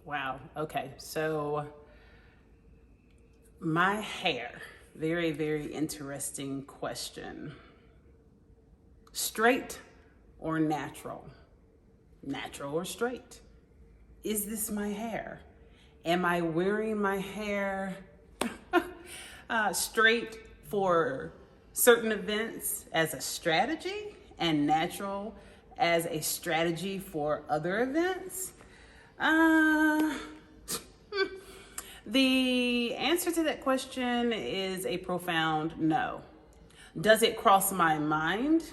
Wow. Okay. So my hair, very, very interesting question. Straight or natural? Natural or straight? Is this my hair? Am I wearing my hair straight for certain events as a strategy and natural as a strategy for other events? The answer to that question is a profound no. Does it cross my mind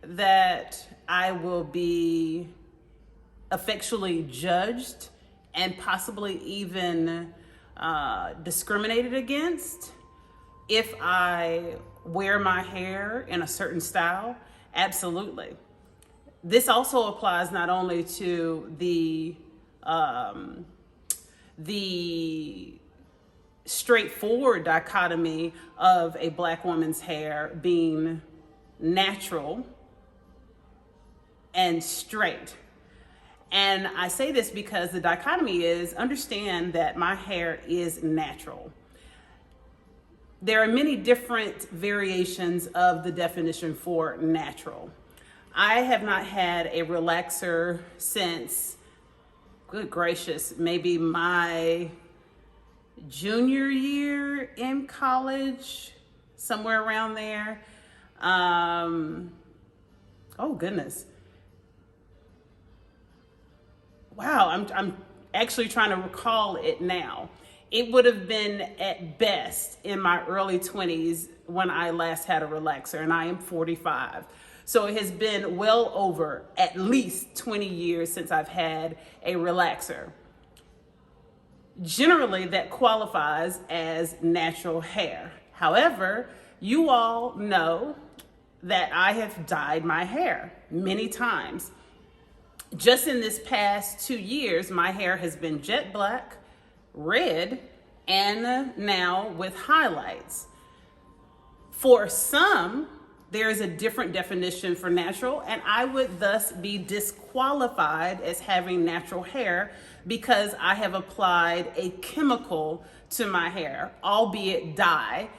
that I will be effectually judged and possibly even discriminated against if I wear my hair in a certain style? Absolutely. This also applies not only to the straightforward dichotomy of a Black woman's hair being natural and straight. And I say this because the dichotomy is, understand that my hair is natural. There are many different variations of the definition for natural. I have not had a relaxer since, good gracious, maybe my junior year in college, somewhere around there. Oh goodness. Wow, I'm actually trying to recall it now. It would have been at best in my early 20s when I last had a relaxer, and I am 45. So it has been well over at least 20 years since I've had a relaxer. Generally, that qualifies as natural hair. However, you all know that I have dyed my hair many times. Just in this past 2 years, my hair has been jet black, red, and now with highlights. For some, there is a different definition for natural, and I would thus be disqualified as having natural hair because I have applied a chemical to my hair, albeit dye,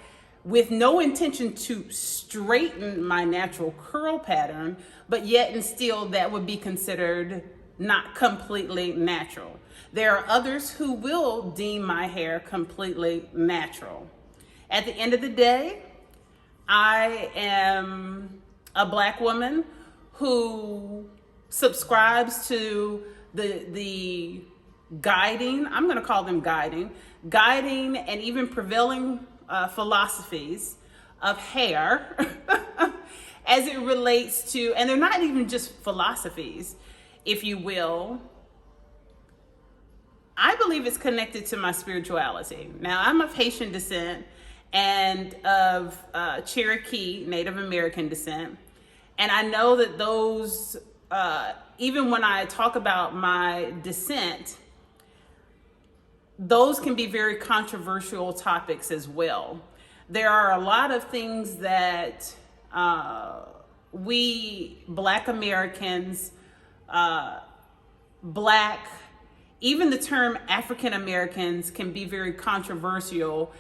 with no intention to straighten my natural curl pattern, but yet and still that would be considered not completely natural. There are others who will deem my hair completely natural. At the end of the day, I am a Black woman who subscribes to the guiding, I'm gonna call them guiding and even prevailing philosophies of hair as it relates to, and they're not even just philosophies, if you will. I believe it's connected to my spirituality. Now, I'm of Haitian descent and of Cherokee Native American descent. And I know that those, even when I talk about my descent, those can be very controversial topics as well. There are a lot of things that we Black Americans, even the term African Americans can be very controversial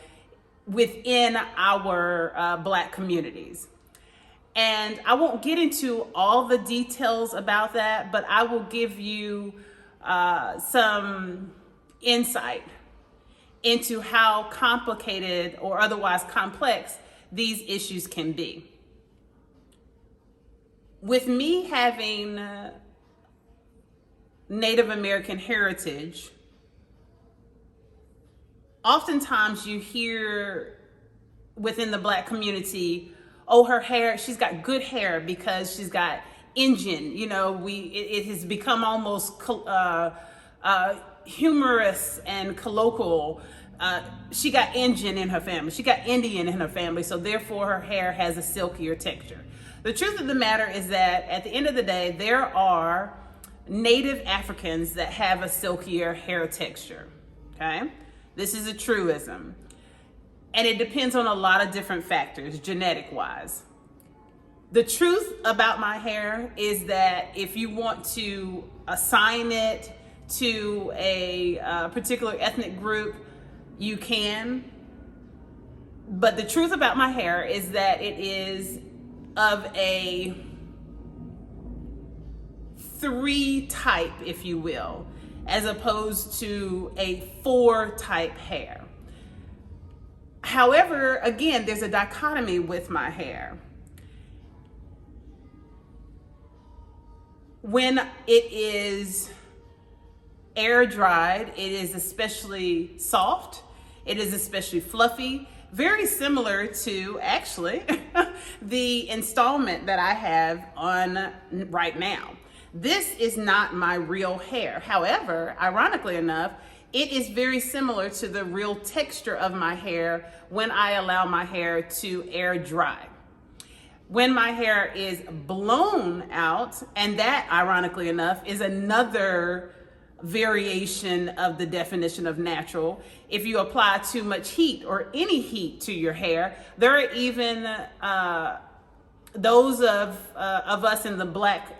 within our Black communities. And I won't get into all the details about that, but I will give you some insight into how complicated or otherwise complex these issues can be. With me having Native American heritage, oftentimes you hear within the Black community, oh, her hair, she's got good hair because she's got Indian. You know, it has become almost humorous and colloquial. She got Indian in her family. She got Indian in her family, so therefore her hair has a silkier texture. The truth of the matter is that at the end of the day, there are Native Africans that have a silkier hair texture, okay? This is a truism. And it depends on a lot of different factors, genetic-wise. The truth about my hair is that if you want to assign it to a particular ethnic group, you can. But the truth about my hair is that it is of a 3 type, if you will, as opposed to a 4 type hair. However, again, there's a dichotomy with my hair. When it is air dried, it is especially soft. It is especially fluffy, very similar to actually the installment that I have on right now. This is not my real hair. However, ironically enough, it is very similar to the real texture of my hair when I allow my hair to air dry. When my hair is blown out, and that, ironically enough, is another variation of the definition of natural. If you apply too much heat or any heat to your hair, there are even those of us in the Black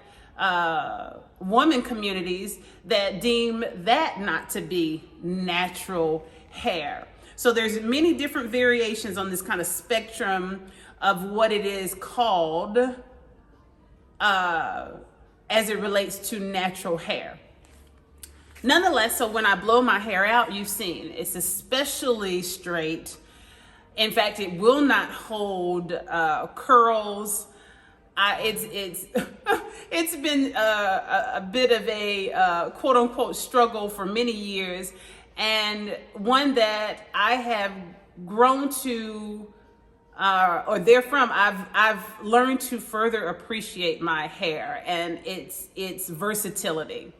woman communities that deem that not to be natural hair. So there's many different variations on this kind of spectrum of what it is called as it relates to natural hair. Nonetheless, so when I blow my hair out, you've seen it's especially straight. In fact, it will not hold curls. It's been a bit of a quote unquote struggle for many years, and one that I have grown to, or therefrom I've learned to further appreciate my hair and its versatility.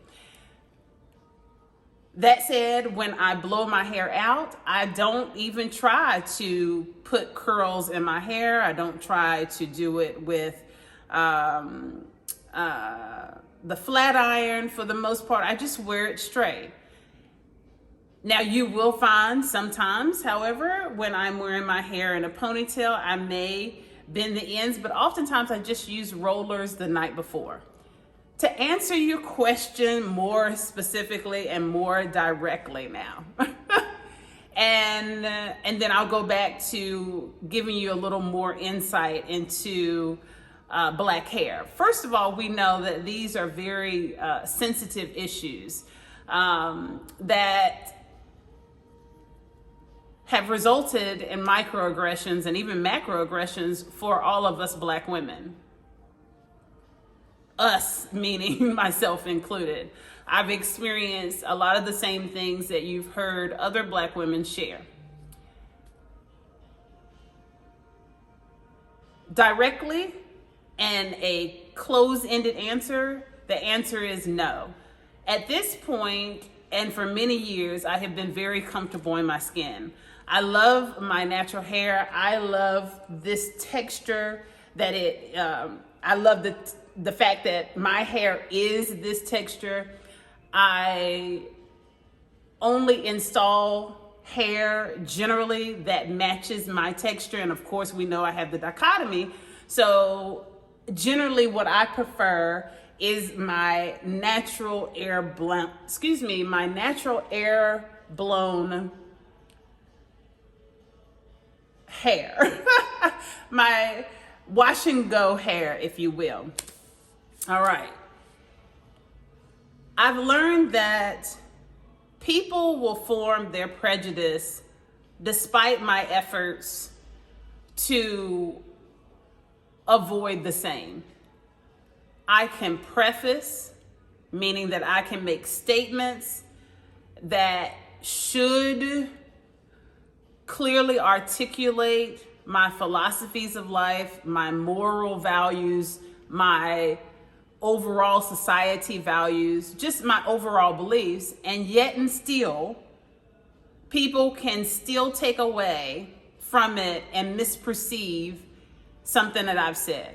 That said, when I blow my hair out, I don't even try to put curls in my hair. I don't try to do it with the flat iron. For the most part, I just wear it straight. Now, you will find sometimes, however, when I'm wearing my hair in a ponytail, I may bend the ends, but oftentimes I just use rollers the night before. To answer your question more specifically and more directly now, and then I'll go back to giving you a little more insight into Black hair. First of all, we know that these are very sensitive issues that have resulted in microaggressions and even macroaggressions for all of us Black women. Us, meaning myself included. I've experienced a lot of the same things that you've heard other Black women share. Directly and a close-ended answer, the answer is no. At this point, and for many years, I have been very comfortable in my skin. I love my natural hair. I love this texture that I love the fact that my hair is this texture. I only install hair generally that matches my texture. And of course, we know I have the dichotomy. So generally what I prefer is my natural air blown hair. My wash and go hair, if you will. All right. I've learned that people will form their prejudice despite my efforts to avoid the same. I can preface, meaning that I can make statements that should clearly articulate my philosophies of life, my moral values, my overall society values, just my overall beliefs, and yet and still, people can still take away from it and misperceive something that I've said.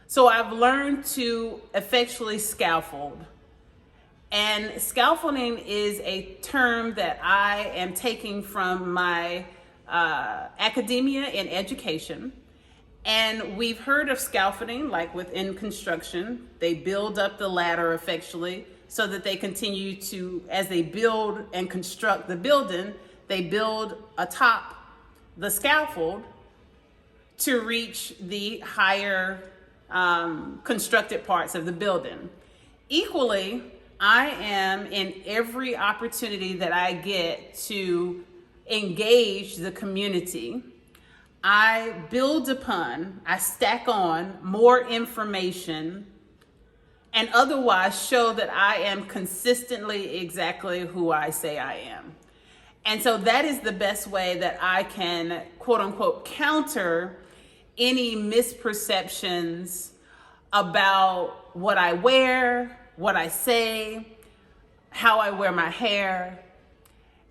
So I've learned to effectually scaffold. And scaffolding is a term that I am taking from my academia and education. And we've heard of scaffolding, like within construction. They build up the ladder effectually so that they continue to, as they build and construct the building, they build atop the scaffold to reach the higher constructed parts of the building. Equally, I am in every opportunity that I get to engage the community. I build upon, I stack on more information and otherwise show that I am consistently exactly who I say I am. And so that is the best way that I can, quote unquote, counter any misperceptions about what I wear, what I say, how I wear my hair.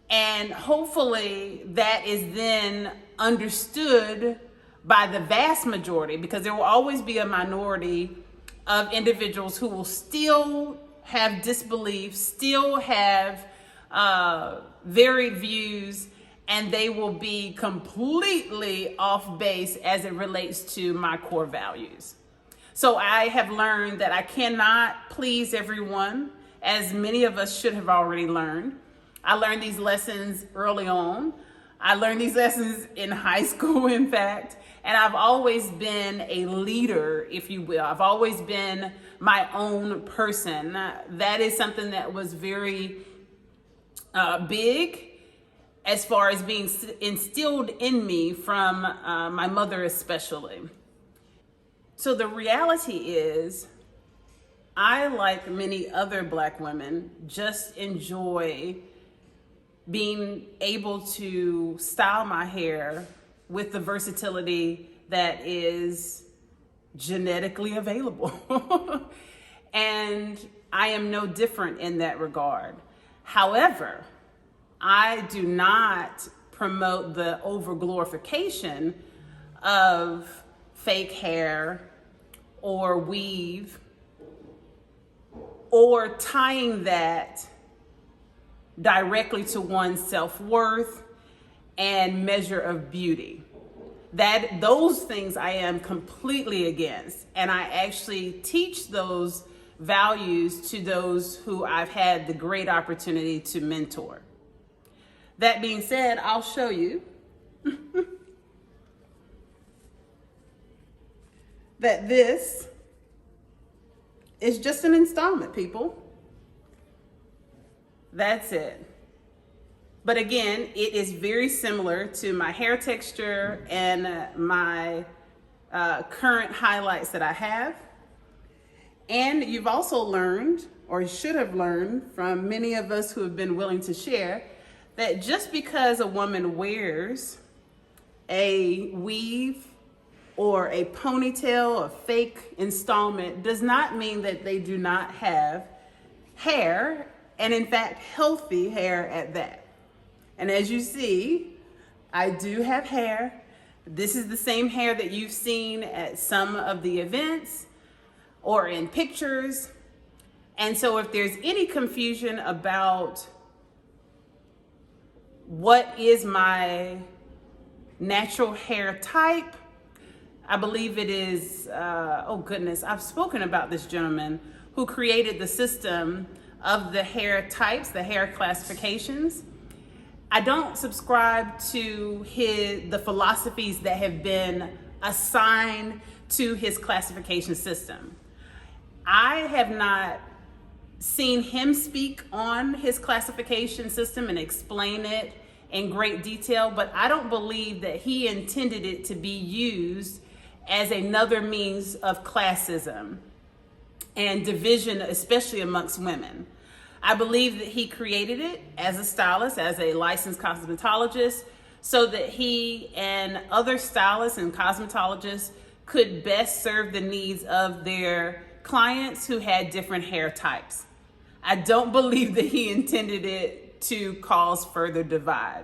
And hopefully that is then understood by the vast majority, because there will always be a minority of individuals who will still have disbelief, still have varied views, and they will be completely off base as it relates to my core values. So I have learned that I cannot please everyone, as many of us should have already learned. I learned these lessons early on. I learned these lessons in high school, in fact, and I've always been a leader, if you will. I've always been my own person. That is something that was very big as far as being instilled in me from my mother especially. So the reality is, I, like many other Black women, just enjoy being able to style my hair with the versatility that is genetically available. And I am no different in that regard. However, I do not promote the overglorification of fake hair or weave, or tying that directly to one's self-worth and measure of beauty. Those things I am completely against, and I actually teach those values to those who I've had the great opportunity to mentor. That being said, I'll show you that this is just an installment, people. That's it. But again, it is very similar to my hair texture and my current highlights that I have. And you've also learned, or should have learned from many of us who have been willing to share, that just because a woman wears a weave or a ponytail, a fake installment, does not mean that they do not have hair, and in fact, healthy hair at that. And as you see, I do have hair. This is the same hair that you've seen at some of the events or in pictures. And so if there's any confusion about what is my natural hair type, I believe it is, oh goodness, I've spoken about this gentleman who created the system of the hair types, the hair classifications. I don't subscribe to the philosophies that have been assigned to his classification system. I have not seen him speak on his classification system and explain it in great detail, but I don't believe that he intended it to be used as another means of classism and division, especially amongst women. I believe that he created it as a stylist, as a licensed cosmetologist, so that he and other stylists and cosmetologists could best serve the needs of their clients who had different hair types. I don't believe that he intended it to cause further divide.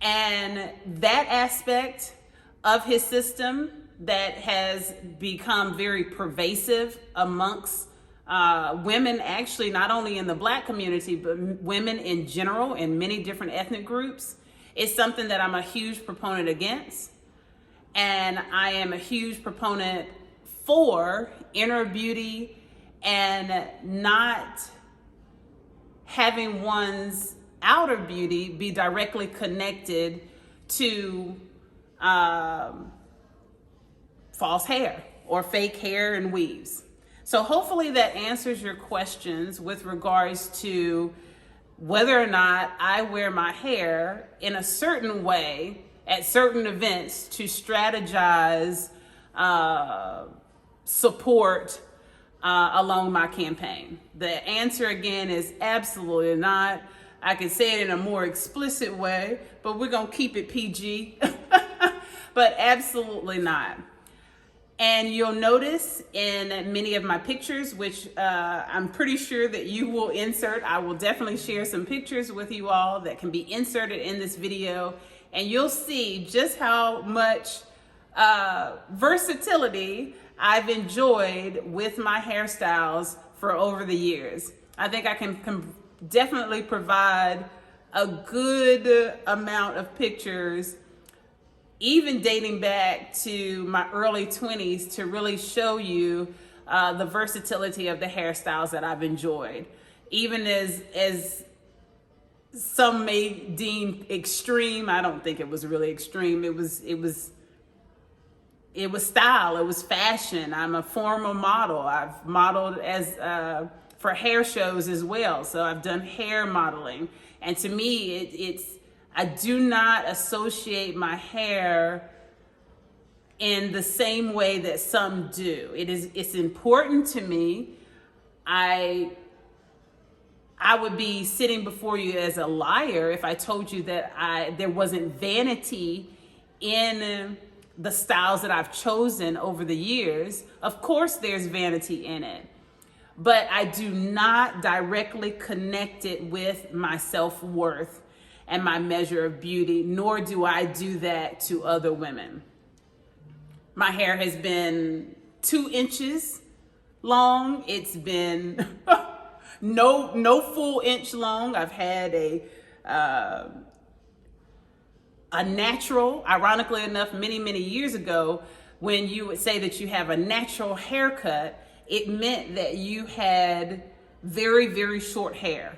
And that aspect of his system that has become very pervasive amongst women, actually not only in the Black community, but women in general in many different ethnic groups, is something that I'm a huge proponent against. And I am a huge proponent for inner beauty and not having one's outer beauty be directly connected to false hair or fake hair and weaves. So hopefully that answers your questions with regards to whether or not I wear my hair in a certain way at certain events to strategize support along my campaign. The answer again is absolutely not. I could say it in a more explicit way, but we're gonna keep it PG. But absolutely not. And you'll notice in many of my pictures, which I'm pretty sure that you will insert, I will definitely share some pictures with you all that can be inserted in this video, and you'll see just how much versatility I've enjoyed with my hairstyles for over the years. I think I can definitely provide a good amount of pictures, even dating back to my early 20s, to really show you the versatility of the hairstyles that I've enjoyed. Even as some may deem extreme, I don't think it was really extreme. It was style, it was fashion. I'm a former model. I've modeled as for hair shows as well. So I've done hair modeling. And to me, I do not associate my hair in the same way that some do. It's important to me. I would be sitting before you as a liar if I told you that there wasn't vanity in the styles that I've chosen over the years. Of course there's vanity in it, but I do not directly connect it with my self-worth and my measure of beauty, nor do I do that to other women. My hair has been 2 inches long. It's been no full inch long. I've had a natural, ironically enough, many years ago, when you would say that you have a natural haircut, it meant that you had very short hair,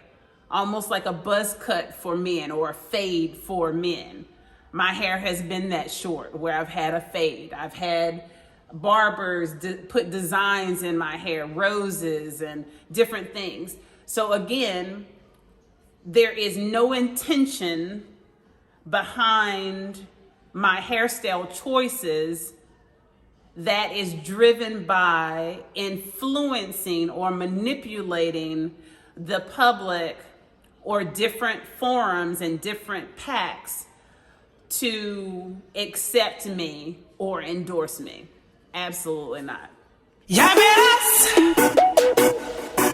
almost like a buzz cut for men or a fade for men. My hair has been that short, where I've had a fade. I've had barbers put designs in my hair, roses and different things. So again, there is no intention behind my hairstyle choices that is driven by influencing or manipulating the public or different forums and different PACs to accept me or endorse me. Absolutely not. Ya verás,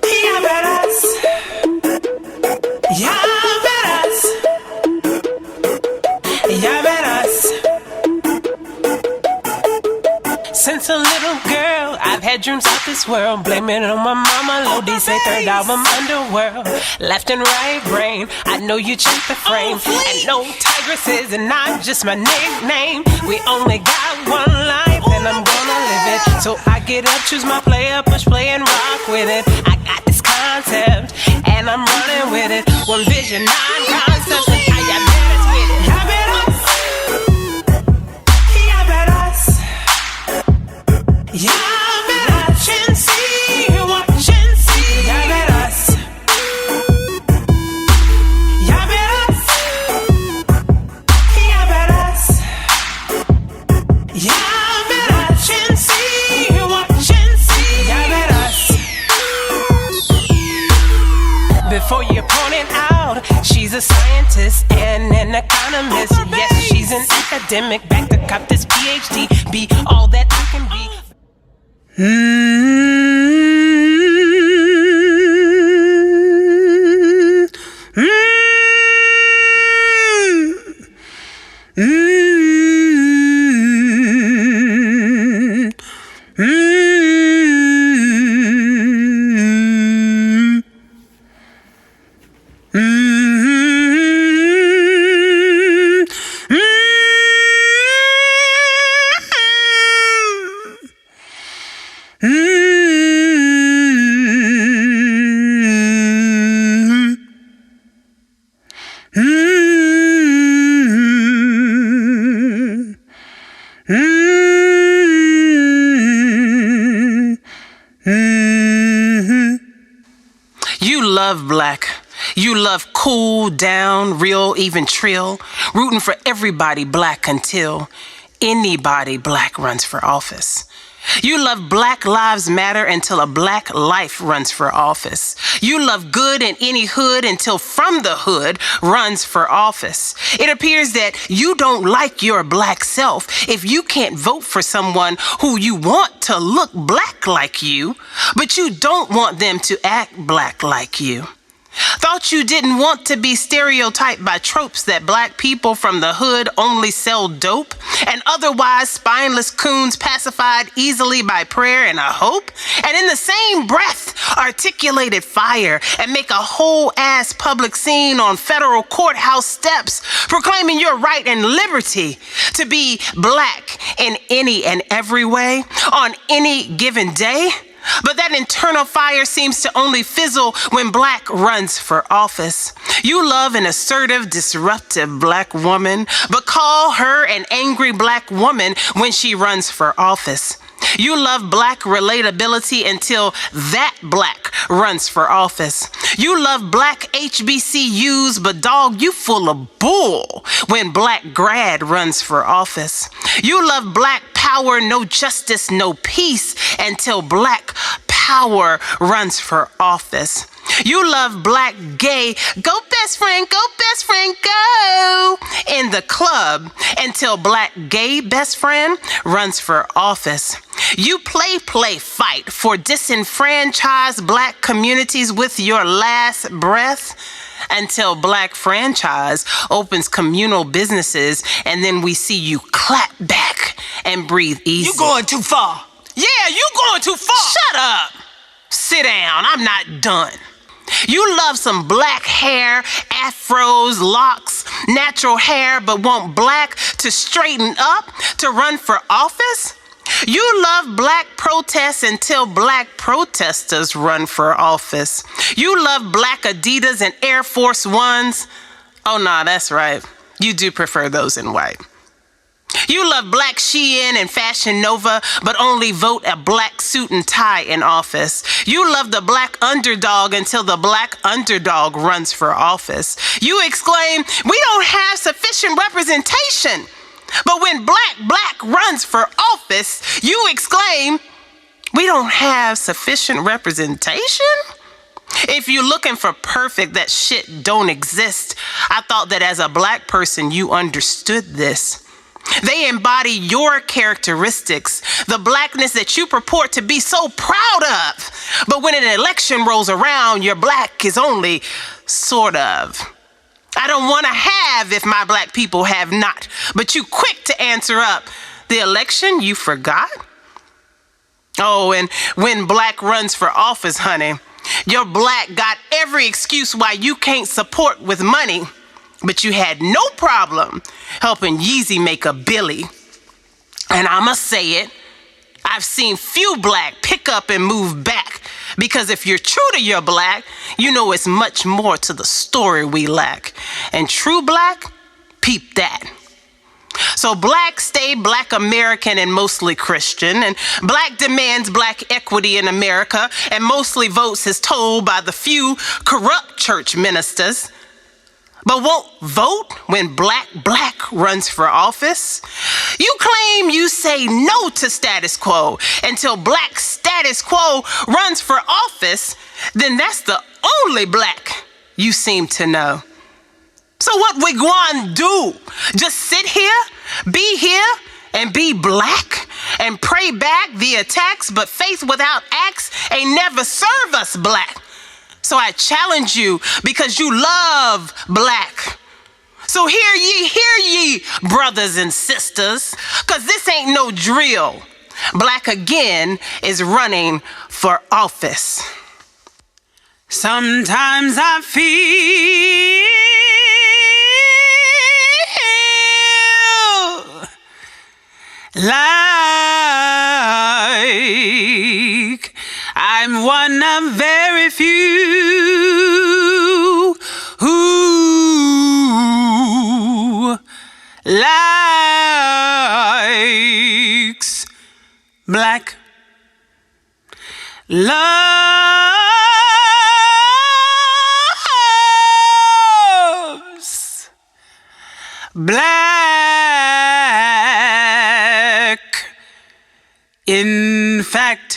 ya verás, ya verás, ya verás. Since a little girl, I've had dreams of this world. Blaming it on my mama, Lodi say third album underworld. Left and right brain, I know you checked the frame. And no, Tigress is not just my nickname. We only got one life and I'm gonna live it. So I get up, choose my player, push play and rock with it. I got this concept and I'm running with it. One vision, 9 concepts, and I got minutes with it. Ya verás, ya verás. Ya verás, watch and see. Ya verás, ya verás, ya verás, ya verás and see, watch and see. Ya verás. Before you point it out, she's a scientist and an economist. Yes, she's an academic, back to cop this PhD. Be all that I can be. You love black. You love cool, down, real, even trill, rooting for everybody black until anybody black runs for office. You love Black Lives Matter until a black life runs for office. You love good in any hood until From the Hood runs for office. It appears that you don't like your black self if you can't vote for someone who you want to look black like you, but you don't want them to act black like you. Thought you didn't want to be stereotyped by tropes that black people from the hood only sell dope and otherwise spineless coons pacified easily by prayer and a hope, and in the same breath articulated fire and make a whole ass public scene on federal courthouse steps proclaiming your right and liberty to be black in any and every way on any given day. But that internal fire seems to only fizzle when black runs for office. You love an assertive, disruptive black woman, but call her an angry black woman when she runs for office. You love black relatability until that black runs for office. You love black HBCUs, but dog, you full of bull when black grad runs for office. You love black power, no justice, no peace until black power runs for office. You love black gay, go best friend, go in the club until black gay best friend runs for office. You play, fight for disenfranchised black communities with your last breath until black franchise opens communal businesses and then we see you clap back and breathe easy. You going too far. Yeah, you going too far. Shut up. Sit down. I'm not done. You love some black hair, afros, locks, natural hair, but want black to straighten up to run for office? You love black protests until black protesters run for office. You love black Adidas and Air Force Ones. Oh, nah, that's right. You do prefer those in white. You love black Shein and Fashion Nova, but only vote a black suit and tie in office. You love the black underdog until the black underdog runs for office. You exclaim, we don't have sufficient representation. But when black runs for office, you exclaim, we don't have sufficient representation? If you're looking for perfect, that shit don't exist. I thought that as a black person, you understood this. They embody your characteristics, the blackness that you purport to be so proud of. But when an election rolls around, your black is only sort of. I don't want to have if my black people have not. But you quick to answer up. The election you forgot? Oh, and when black runs for office, honey, your black got every excuse why you can't support with money. But you had no problem helping Yeezy make a Billy. And I'ma say it, I've seen few black pick up and move back. Because if you're true to your black, you know it's much more to the story we lack. And true black, peep that. So black stay black American and mostly Christian, and black demands black equity in America and mostly votes as told by the few corrupt church ministers. But won't vote when black runs for office? You claim you say no to status quo until black status quo runs for office, then that's the only black you seem to know. So what we gwine do? Just sit here, be here, and be black and pray back the attacks, but faith without acts ain't never serve us black. So I challenge you because you love black. So hear ye, brothers and sisters, because this ain't no drill. Black again is running for office. Sometimes I feel like I'm one of very few who likes black. loves black. In fact,